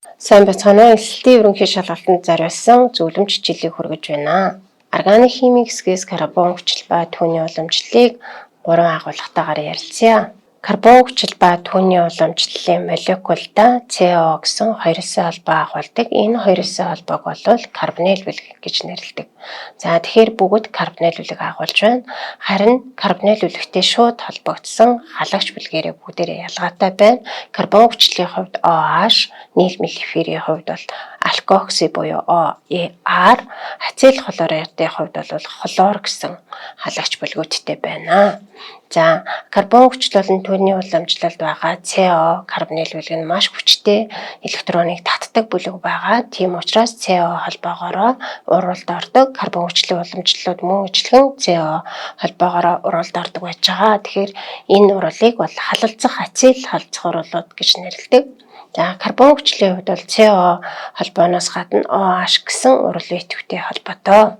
Сайн бацгаана. Эсэлтийн ерөнхий шалгалтанд зориулсан зөвлөмж хичээлийг хүргэж байна. Органик химийн хэсгээс карбон хүчил ба түүний уламжлалыг 3 агуулгатаагаар ярилцъя. Карбон хүчил ба түүний уламжлалын молекулда CO гэсэн хоёрын холбоо агуулдаг. Энэ хоёрын холбоог бол карбонийл бүлэг гэж нэрлэдэг. За тэгэхээр бүгд карбонийл бүлэг агуулж байна. Харин карбонийл бүлэгтэй шууд холбогдсон халагч бүлгээрээ бүгдээрээ ялгаатай байна. Карбон хүчлийн хувьд OH, нийлмэл эфирийн хувьд бол алкокси буюу OER, ацетил хлоридын хувьд бол хлор гэсэн халагч бүлгүүдтэй байна. За карбон хүчил болон түүний уламжлалд байгаа CO карбонийл бүлэг нь маш хүчтэй электроныг татдаг бүлэг байгаа. Тийм учраас CO холбоогоор уралд ордог. Карбон хүчлийн уламжлалууд мөн ижилхэн CO холбоогоор уралд ордог байж байгаа. Тэгэхээр энэ уралыг бол халалцах ацетил халдцах уралууд гэж нэрлэдэг. За карбон хүчлийн хувьд бол CO холбооноос гадна OH гэсэн уралын идэвхтэй холбоотой.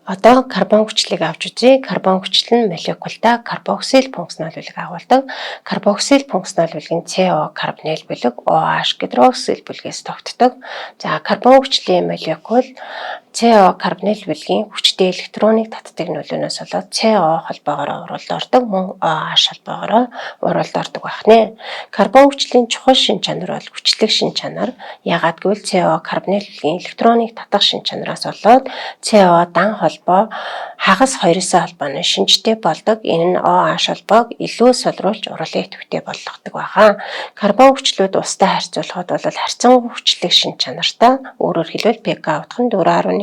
Одоо карбон хүчлийг авч үзье. Карбон хүчил нь молекулда карбоксил функционал бүлэг агуулдаг. Карбоксил функционал бүлэг нь CO карбонийл бүлэг, OH гидроксил бүлгээс тогтдог. За карбон хүчлийн молекул CO карбонийл бүлгийн хүчтэй электроныг татдаг нөлөөнөөс болоод CO холбоогоор уралд ордог, мөн OH холбоогоор уралд ордог байна. Карбон хүчлийн чухал шин чанар бол хүчлэг шин чанар. Яагаад гэвэл CO карбонийл бүлгийн электроныг татах шин чанараас болоод CO дан холбоо хагас хоёрын холбооны шинжтэй болдог. Энэ нь OH холбоог илүү сулруулж уралын идэвхтэй болгодог байгаа. Карбон хүчлүүд устай харьцуулахад бол харьцангуй хүчлэг шин чанартай. Өөрөөр хэлбэл pK утга нь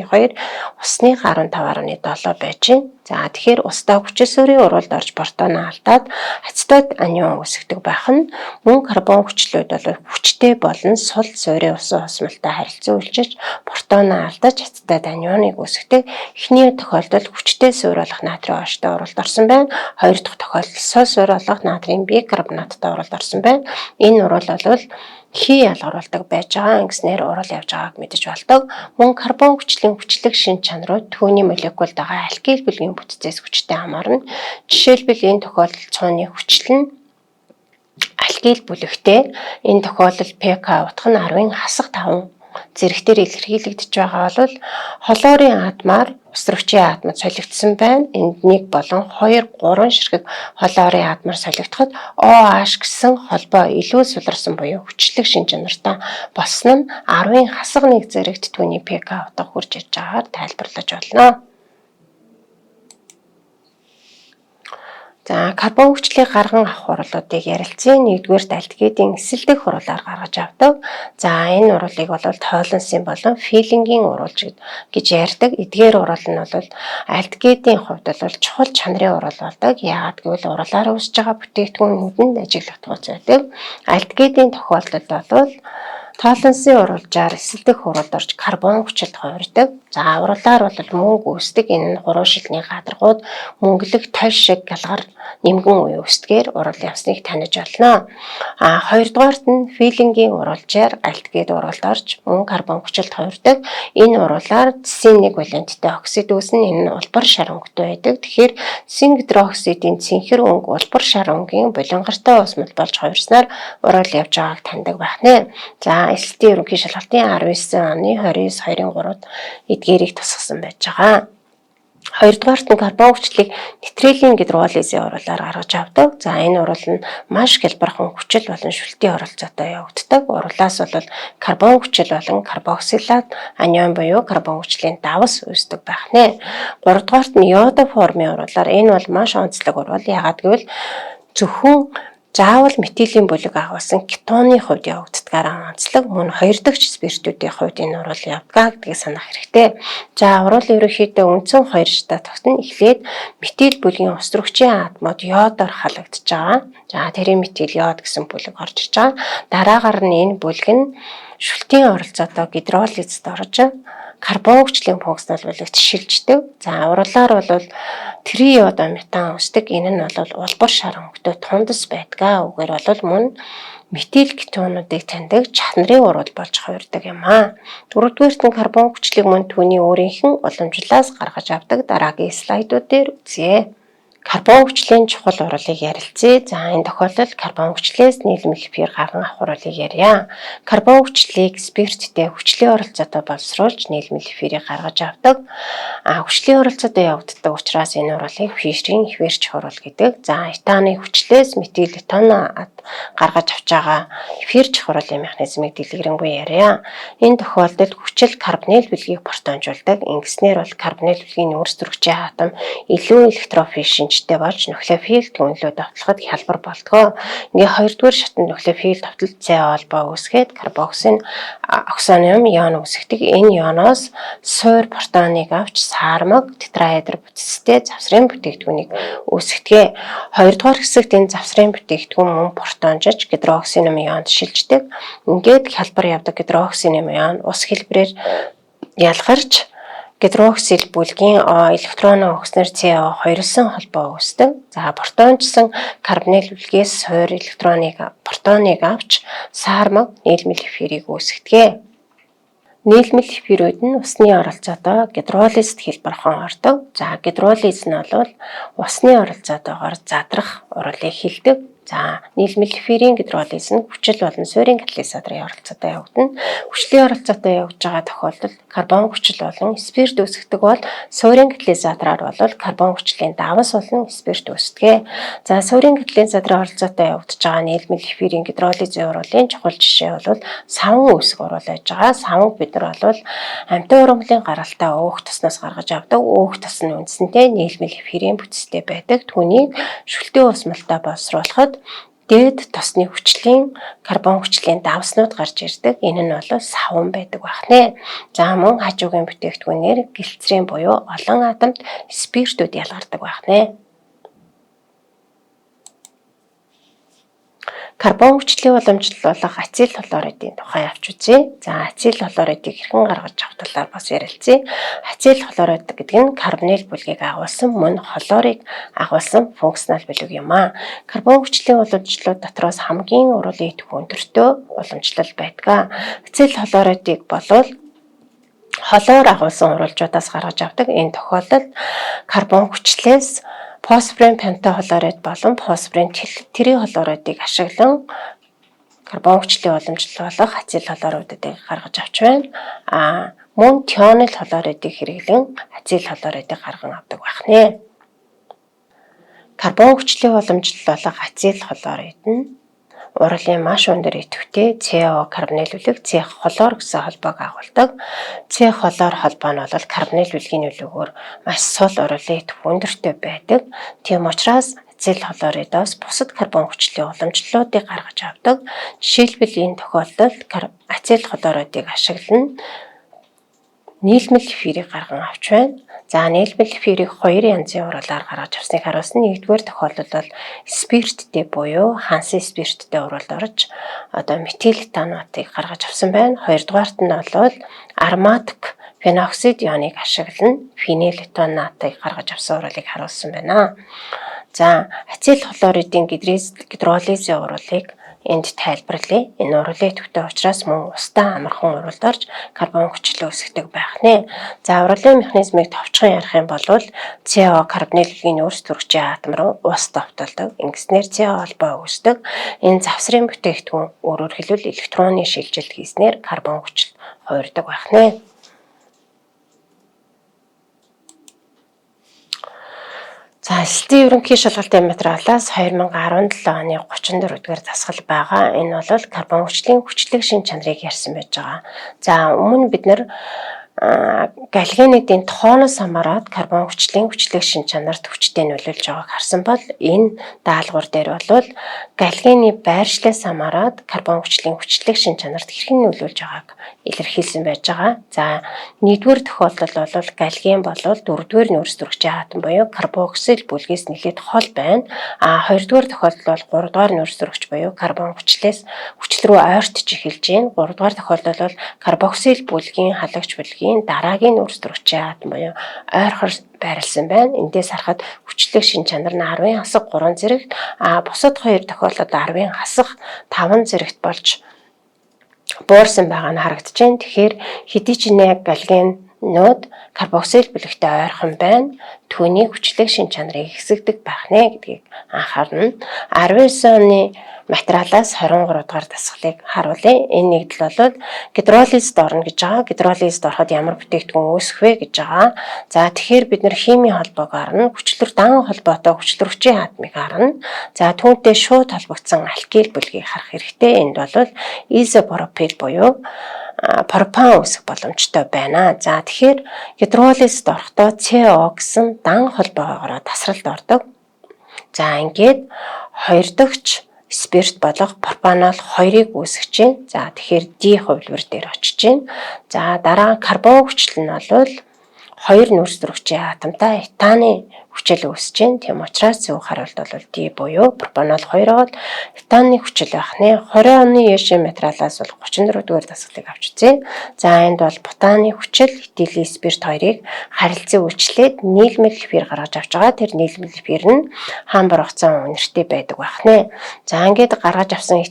4.2, усны 15.7 байж байна. За тэгэхээр устай хүчил суурийн уралд орж протон алдаад ацетат анион үүсгдэг байх нь мөн карбон хүчлүүд бол хүчтэй болон сул суурийн усан осмолтой харилцан үйлчилж протон алдаж ацетат анионыг үүсгдэг. Эхний тохиолдолд хүчтэй суурь болох натрийн OH-той уралд орсон байна. Хоёр дахь тохиолдолд сул суурь болох натрийн бикарбонаттай уралд орсон байна. Энэ урал бол хий ялгаруулдаг байж байгаа. Ингэснээр урал явж байгааг мэдэж болдог. Мөн карбон хүчлийн хүчлэг шин чанарууд түүний молекулд байгаа алкил бүлгийн бүтцээс хүчтэй хамаарна. Жишээлбэл энэ тохиолдолд цууны хүчил нь алкил бүлэгтэй. Энэ тохиолдолд pK утга нь 10-ын хасах 5 зэрэгтэр илэрхийлэгдэж байгаа бол хлорийн атомаар усрагчийн атомд солигдсон байна. Энд 1 болон 2, 3 ширхэг хлорийн атомаар солигдоход OH гэсэн холбоо илүү суларсан буюу хүчлэг шин чанартай болсон нь 10-ын хасах 1 зэрэгт түүний pK утга хүрч ирж байгаагаар тайлбарлаж болно. За карбон хүчлийг гарган авах уралуудыг ярилцъя. Нэгдүгээр альдгидийн эсэлдэх уралаар гаргаж авдаг. За энэ уралыг бол тойлонсын болон филингийн урал гэж ярьдаг. Эдгээр урал нь бол альдгидийн хувьд бол чухал чанарын урал болдог. Яагаад гэвэл уралаар үүсэж байгаа бүтээгдэхүүнүүдэнд ажиглах тооц байдаг. Альдгидийн тохиолдолд бол тойлонсын уралжаар эсэлдэх уралд орж карбон хүчилд хувирдаг. За уралаар бол мөнгө үүсдэг. Энэ нь 3 шилний гадаргууд мөнгөлөг толь шиг галгаар нэмгэн үе үүсдгээр урал явсныг таних болно. Хоёрдугаарт нь филингийн уралжаар альдгид уралд орж мөн карбон хүчилд хувирдаг. Энэ уралаар цэсийн 1 валенттай оксид үүснэ. Энэ нь улбар шар өнгөтэй байдаг. Тэгэхээр цэсийн гидроксидын цэнхэр өнгө улбар шар өнгийн булангартай осмол болж хувирснаар урал явж байгааг таньдаг байна. За эсэлтийн ерөнхий шалгалтын 19 оны 29/2-3-д эдгээрийг тусгасан байж байгаа. Хоёрдугаарт нь карбон хүчлийг нитрилийн гидролизийн уралаар гаргаж авдаг. За энэ урал нь маш хялбархан хүчил болон шүлтийн оролцоотой явагддаг. Уралаас бол карбон хүчил болон карбоксилат анион буюу карбон хүчлийн давс үүсдэг байх нэ. Гуравдугаарт нь йодо формын уралаар энэ бол маш онцлог урал. Яагаад гэвэл зөвхөн заавал метилийн бүлэг агуулсан кетоны хувьд явагддагаараа онцлог. Мөн 2 дахь спиртүүдийн хувьд энэ урал явдгаа гэдгийг санах хэрэгтэй. За урал ерөнхийдөө үндсэн 2 шатаа тогтно. Эхлээд метил бүлгийн усрагчийн атомууд йодоор халагдж байгаа. За тэрийн метил йод гэсэн бүлэг орж иж байгаа. Дараагаар нь энэ бүлэг нь шүлтийн оролцоотой гидролизд орж карбон хүчлийн функционал бүлэгт шилждэг. За уралаар бол трииодометан үүсдэг. Энэ нь бол улбар шар өнгөтэй тундас байдгаа. Үгээр бол мөн метил кетонуудыг таньдаг чанарын урал болж хувирдаг юм аа. Дөрөвдүгээрт нь карбон хүчлийг мөн түүний өөрийнх нь уламжлалаас гаргаж авдаг. Дараагийн слайдууд дээр үзье. Карбон хүчлийн чухал уралыг ярилцъя. За энэ тохиолдолд карбон хүчлээс нийлмэл эфир гарган авах уралыг ярья. Карбон хүчлийг спирттэй хүчлийн оролцоотой боловсруулж нийлмэл эфирийг гаргаж авдаг. Хүчлийн оролцоотой явагддаг учраас энэ уралыг фишерийн эфирч урал гэдэг. За этаны хүчлээс метил этан гаргаж авч байгаа эфирч уралын механизмыг дэлгэрэнгүй ярья. Энэ тохиолдолд хүчил карбонил бэлгийг протонжуулдаг. Ингэснээр бол карбонил бэлгийн нүүрс төрөгчийн атом илүү электрофишинчтэй болж нуклеофил түнлүү давталхад хялбар болдгоо. Ингээ хоёрдугаар шатнд нуклеофил давталт CO холбоо үүсгээд карбоксин оксониум ион үүсгдэг. Энэ ионоос суур протоныг авч саармаг тетраэдр бүтцтэй завсрын бүтээгдэхүүнийг үүсгэдэг. Хоёрдугаар хэсэгт энэ завсрын бүтээгдэхүүн мөн протонжиж гидроксином ионд шилждэг. Ингээд хялбар явдаг гидроксином ион ус хэлбэрээр ялгарч гидроксил бүлгийн электроноо өгснөр CO хоёрлсон холбоо үүсдэг. За протонжсан карбонил бүлгээс суур протоныг авч саармаг нийлмэл эфирийг үүсгэдэг. Нийлмэл эфирүүд нь усны оролцоотой гидролизд хэлбэрхэн ордог. За гидролиз нь бол усны оролцоотойгоор задрах уралыг хэлдэг. За нийлмэл эфирийн гидролиз нь хүчил болон суурийн катализаторын оролцоотой явагдана. Хүчлийн оролцоотой явж байгаа тохиолдолд карбон хүчил болон спирт үүсгдэг бол суурийн катализатороор бол карбон хүчлийн давас болон спирт үүсдэг. За суурийн катализаторын оролцоотой явагдаж байгаа нийлмэл эфирийн гидролизийн уралын чухал жишээ бол савн үүсгэх урал байж байгаа. Савн бид нар бол амьтан ургамлын гаралтай өөх тоснос гаргаж авдаг. Өөх тос нь үндсэндээ нийлмэл эфирийн бүтцтэй байдаг. Түүнийг шүлтийн ус малтай боловсруулахад дээд тосны хүчлийн карбон хүчлийн давснууд гарч ирдэг. Энэ нь бол савн байдаг байна. За мөн хажуугийн бүтээгдэхүүнээр гэлцрийн буюу олон атомт спиртүүд ялгардаг байна. Карбон хүчлийн уламжлуулах ацил хлоридын тухай авч үзье. За ацил хлоридыг хэрхэн гаргаж авах талаар бас ярилцъя. Ацил хлорид гэдэг нь карбонил бүлгийг агуулсан мөн хлорыг агуулсан функционал бүлэг юм аа. Карбон хүчлийн уламжлалууд дотроос хамгийн уран идэвх өндөртөө уламжлал байдаг. Ацил хлоридыг болвол холоор агуулсан уралжуудаас гаргаж авдаг. Энэ тохиолдолд карбон хүчлээс фосфорын пентахлорид болон фосфорын трихлоридыг ашиглан карбон хүчлийн уламжлуулах ацил хлоридыг гаргаж авч байна. Мөн тионил хлоридыг хэрэглэн ацил хлоридыг гарган авдаг байна. Карбон хүчлийн уламжлуулах ацил хлорид нь уралын маш өндөр идэвхтэй CO карбонил бүлэг CH хлор гэсэн холбоог агуулдаг. CH хлор холбоо нь бол карбонил бүлгийн нөлөөгөөр маш сул уралын идэвх өндөртэй байдаг. Тийм учраас ацил хлоридоос бусад карбон хүчлийн уламжлалуудыг гаргаж авдаг. Жишээлбэл энэ тохиолдолд ацил хлоридыг ашиглан нийлмэл эфирийг гарган авч байна. За нийлмэл эфирийг хоёр янзын уралаар гаргаж авсныг харуулсан. Нэгдүгээр тохиолдолд бол спирттэй буюу хансын спирттэй уралд орж метил этанотыг гаргаж авсан байна. Хоёрдугаарт нь бол ароматик феноксид ионыг ашиглан фенил этанотыг гаргаж авсан уралыг харуулсан байна. За ацил хлоридын гидролизийн уралыг энд тайлбарлая. Энэ уралын идэвхтэй учраас мөн устдаа амархан уралд орж карбон хүчлээ үүсгдэг байх нэ. За уралын механизмыг товчхон ярих юм бол CO карбонил бүлгийн нүүрс төрөгчийн атом руу ус давталдаг. Ингэснээр CO холбоо үүсдэг. Энэ завсрын бүтээгдэхүүн өөрөөр хэлбэл электроны шилжилт хийснээр карбон хүчил хуурдаг байх нэ. За элтийн ерөнхий шалгалтын материалаас 2017 оны 34-р засгал байгаа. Энэ бол карбон хүчлийн хүчлэг шин чанарыг ярьсан байж байгаа. За өмнө бид нэр галогенидийн тооноос хамаарат карбон хүчлийн хүчлэг шин чанарт хүчтэй нөлөөлж байгааг харсан бол энэ даалгавар дээр бол галогены байршлаас хамаарат карбон хүчлийн хүчлэг шин чанарт хэрхэн нөлөөлж байгааг илэрхийлсэн байж байгаа. За нэгдүгээр тохиолдол бол галоген бол дөрөвдүгээр нүүрс төрөгчийн атом буюу карбоксил бүлгээс нэлээд хол байна. Хоёрдугаар тохиолдол бол гуравдугаар нүүрс төрөгч буюу карбон хүчлээс хүчил рүү ойртож эхэлж байна. Гуравдугаар тохиолдол бол карбоксил бүлгийн халагч бүлгийн дараагийн нүүрс төрөгчийн атом буюу ойрхор байрлсан байна. Эндээс харахад хүчлэг шин чанар нь 10-ын хасах 3 зэрэгт, бусад хоёр тохиолдолд 10-ын хасах 5 зэрэгт болж буурсан байгаа нь харагдаж байна. Тэгэхээр хэдий ч нэ галоген нүүд карбоксил бүлэгтэй ойрхон байна. Түүний хүчлэг шин чанарыг ихсэгдэг байх нэ гэдгийг анхаарна. 19 оны материалаас 23 дугаар дасгалыг харуулъя. Энэ нэгдэл бол гидролизд орно гэж байгаа. Гидролизд ороход ямар бүтээгдэхүүн үүсэх вэ гэж байгаа. За тэгэхээр бид нэр химийн холбоог харна. Дан холбоотой хүчлэрвчийн атомыг харна. За түүнтэй шууд холбогдсон алкил бүлгийг харах хэрэгтэй. Энд бол изопропил буюу пропан үүсэх боломжтой байна. За тэгэхээр гидролизд орохдоо CO гэсэн дан холбоогоор тасралт ордог. За ингээд 2 дахь спирт болох пропанол 2-ыг үүсгэж байна. За тэгэхээр D хувилбар дээр очиж байна. За дараа карбон хүчил нь бол 2 нүүрсдөрөгчийн атомтай этаны хүчил үүсэж байна. Тийм учраас зөв хариулт бол D буюу пропанол 2 бол этаны хүчил байх нэ. 20 оны яшин материалаас бол 34 дугаар дасгалыг авч үзье. За энд бол бутаны хүчил этилийн спирт 2-ыг харилцан үйлчлээд нийлмэл эфир гаргаж авч байгаа. Тэр нийлмэл эфир нь хамбар хугацаа үнэртэй байдаг байх нэ. За ингээд гаргаж авсан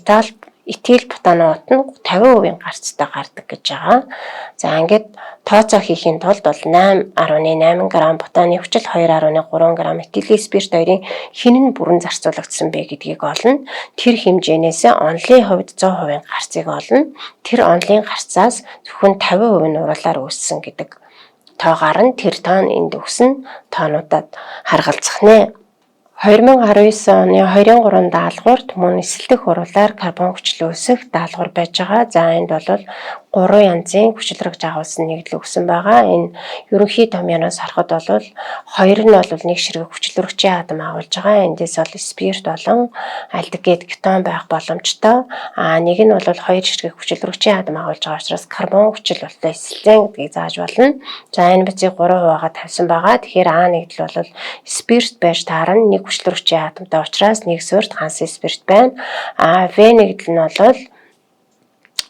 этил бутанууд нь 50% гарцтай гардаг гэж байгаа. За ингээд тооцоо хийхийн тулд бол 8.8 г бутаны хүчил 2.3 г этилийн спирт 2-ын хинэн бүрэн зарцуулагдсан бэ гэдгийг олно. Тэр хэмжээнээс онлын хувьд 100% гарцыг олно. Тэр онлын гарцаас зөвхөн 50% нь уруулаар үүссэн гэдэг тоогоор нь тэр тоо энд өгсөн тоонуудад харгалзах нэ. 2019 оны 23 даалгаварт мөн эсэлдэх уруулаар карбон хүчил үүсэх даалгавар байж байгаа. За энд бол 3 янзын хүчилрэг жагуулсан нэгдэл өгсөн байгаа. Энэ ерөнхий томьёоноос харахад бол 2 нь бол нэг ширхэг хүчилрэгчийн атом агуулж байгаа. Эндээс бол спирт болон альдегид кетон байх боломжтой. Нэг нь бол 2 ширхэг хүчилрэгчийн атом агуулж байгаа учраас карбон хүчил болтой эсэлзэн гэдгийг зааж болно. За энэ бицийг 3%-аар тавьсан байгаа. Тэгэхээр А нэгдэл бол спирт байж таарна. Нэг хүчилрэгчийн атомтой учраас нэг суурьт ганц спирт байна. В нэгдэл нь бол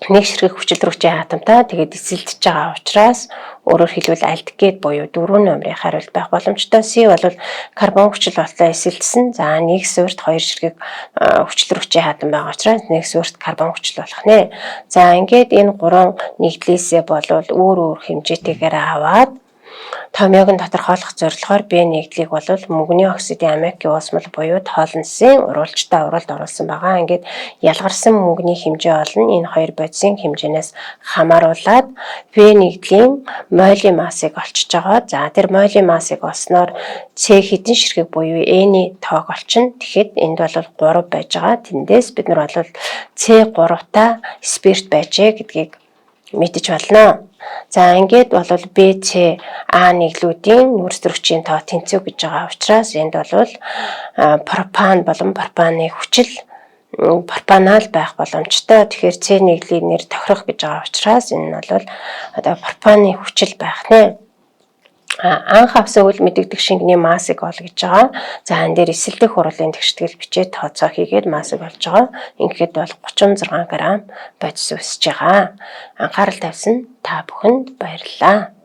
нэг ширхэг хүчилрэгчийн атомтай тэгээд эсэлдэж байгаа учраас өөрөөр хэлбэл альдегид буюу 4 номерын хариулт байх боломжтой. С бол карбон хүчил болтой эсэлдсэн. За нэг суурьт 2 ширхэг хүчилрэгчийн атом байгаа учраас нэг суурьт карбон хүчил болох нэ. За ингээд энэ 3 нэгдлээсээ бол өөр хэмжээтэйгээр аваад томьёог нь тодорхойлох зорилгоор Б нэгдлийг бол мөнгөний оксидын аммиакийн уусмал буюу тоолонсын уруулжтай уралд оруулсан байгаа. Ингээд ялгарсан мөнгөний хэмжээ олно. Энэ хоёр бодисын хэмжээнээс хамааруулад Б нэгдлийн молийн массыг олчиж байгаа. За тэр молийн массыг олсноор С хэдэн ширхэг буюу Э-ний тоог олчихно. Тэгэхэд энд бол 3 байж байгаа. Тэндээс бид нар бол С3 та спирт байжээ гэдгийг мэдэж болно. За ингээд бол BC А нэглүүдийн нүүрсдөрөгчийн тоо тэнцүү гэж байгаа учраас энд бол пропан болон пропаны хүчил пропанал байх боломжтой. Тэгэхээр С нэгдлийн нэр тохирох гэж байгаа учраас энэ нь бол одоо пропаны хүчил байх нэ. Анх авсан үйл мэдэгдэх шингэний массыг ол гэж байгаа. За энэ дээр эсэлдэх урлын тэгштгэл бичээд тооцоо хийгээд массыг олж байгаа. Ингээд бол 36 г бодис өсөж байгаа. Анхаарал тавьсан та бүхэнд баярлалаа.